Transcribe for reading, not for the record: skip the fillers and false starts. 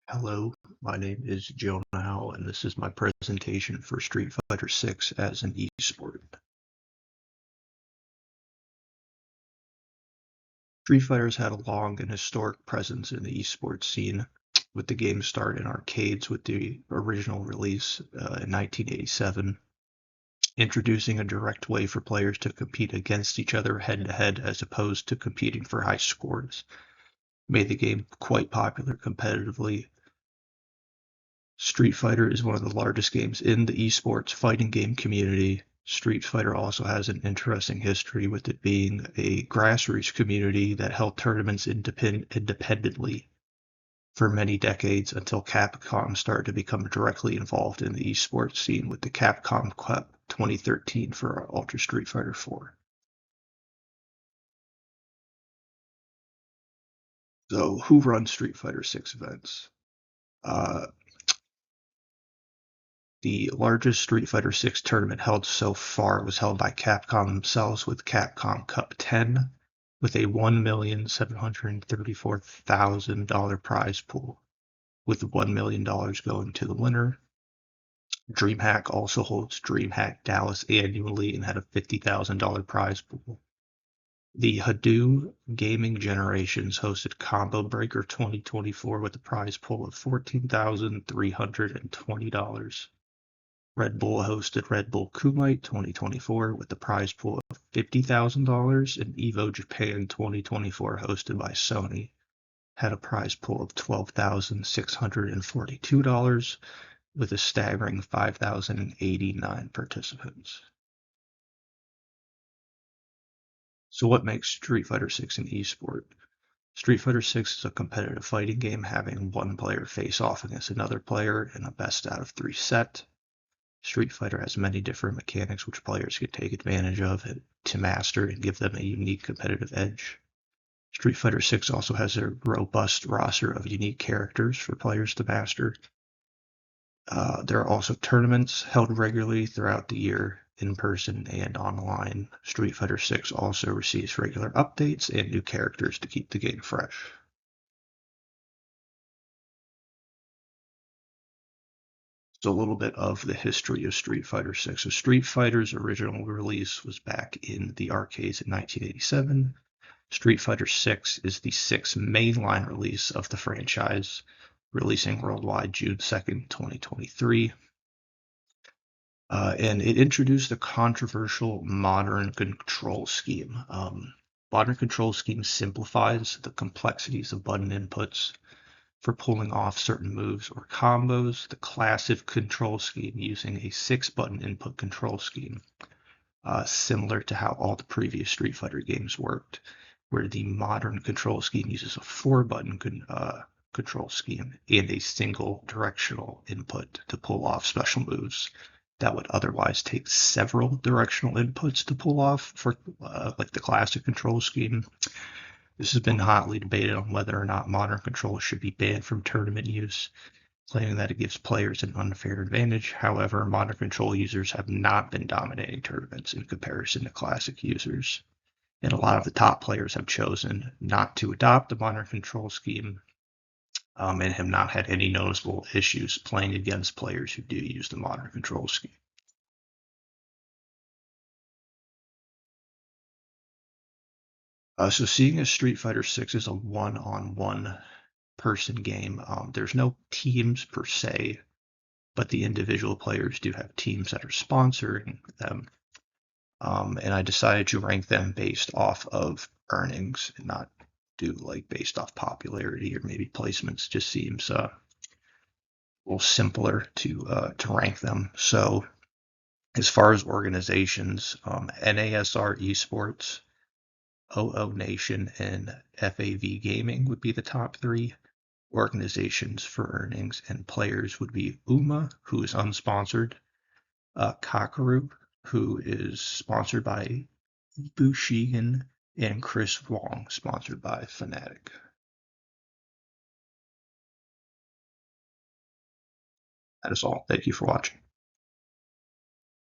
Hello, my name is Jonah Howell, and this is my presentation for Street Fighter 6 as an esport. Street Fighter has had a long and historic presence in the esports scene, with the game start in arcades with the original release in 1987, introducing a direct way for players to compete against each other head-to-head as opposed to competing for high scores. Made the game quite popular competitively. Street Fighter is one of the largest games in the esports fighting game community. Street Fighter also has an interesting history with it being a grassroots community that held tournaments independently for many decades until Capcom started to become directly involved in the esports scene with the Capcom Cup 2013 for Ultra Street Fighter 4. So, who runs Street Fighter 6 events? Uh, The largest Street Fighter 6 tournament held so far was held by Capcom themselves with Capcom Cup 10 with a $1,734,000 prize pool, with $1 million going to the winner. DreamHack also holds DreamHack Dallas annually and had a $50,000 prize pool. The Hadou Gaming Generations hosted Combo Breaker 2024 with a prize pool of $14,320. Red Bull hosted Red Bull Kumite 2024 with the prize pool of $50,000, and Evo Japan 2024, hosted by Sony, had a prize pool of $12,642 with a staggering 5,089 participants. So what makes Street Fighter 6 an esport? Street Fighter 6 is a competitive fighting game having one player face off against another player in a best out of 3 set. Street Fighter has many different mechanics which players can take advantage of to master and give them a unique competitive edge. Street Fighter 6 also has a robust roster of unique characters for players to master. There are also tournaments held regularly throughout the year, in person and online. Street Fighter 6 also receives regular updates and new characters to keep the game fresh. So a little bit of the history of Street Fighter 6. So Street Fighter's original release was back in the arcades in 1987. Street Fighter 6 is the sixth mainline release of the franchise, releasing worldwide June 2nd, 2023. And it introduced a controversial modern control scheme. Modern control scheme simplifies the complexities of button inputs for pulling off certain moves or combos. The classic control scheme using a 6-button input control scheme, similar to how all the previous Street Fighter games worked, where the modern control scheme uses a 4-button control scheme and a single directional input to pull off special moves that would otherwise take several directional inputs to pull off for like the classic control scheme. This has been hotly debated on whether or not modern control should be banned from tournament use, claiming that it gives players an unfair advantage. However, modern control users have not been dominating tournaments in comparison to classic users, and a lot of the top players have chosen not to adopt the modern control scheme, and have not had any noticeable issues playing against players who do use the modern control scheme. So seeing as Street Fighter 6 is a one-on-one person game, there's no teams per se, but the individual players do have teams that are sponsoring them. And I decided to rank them based off of earnings and not do like based off popularity or maybe placements. Just seems a little simpler to rank them. So as far as organizations, NASR Esports, OO Nation, and FAV Gaming would be the top 3 organizations for earnings, and players would be UMA, who is unsponsored, Kakaru, who is sponsored by Bushigan, and Chris Wong, sponsored by Fnatic. That is all. Thank you for watching.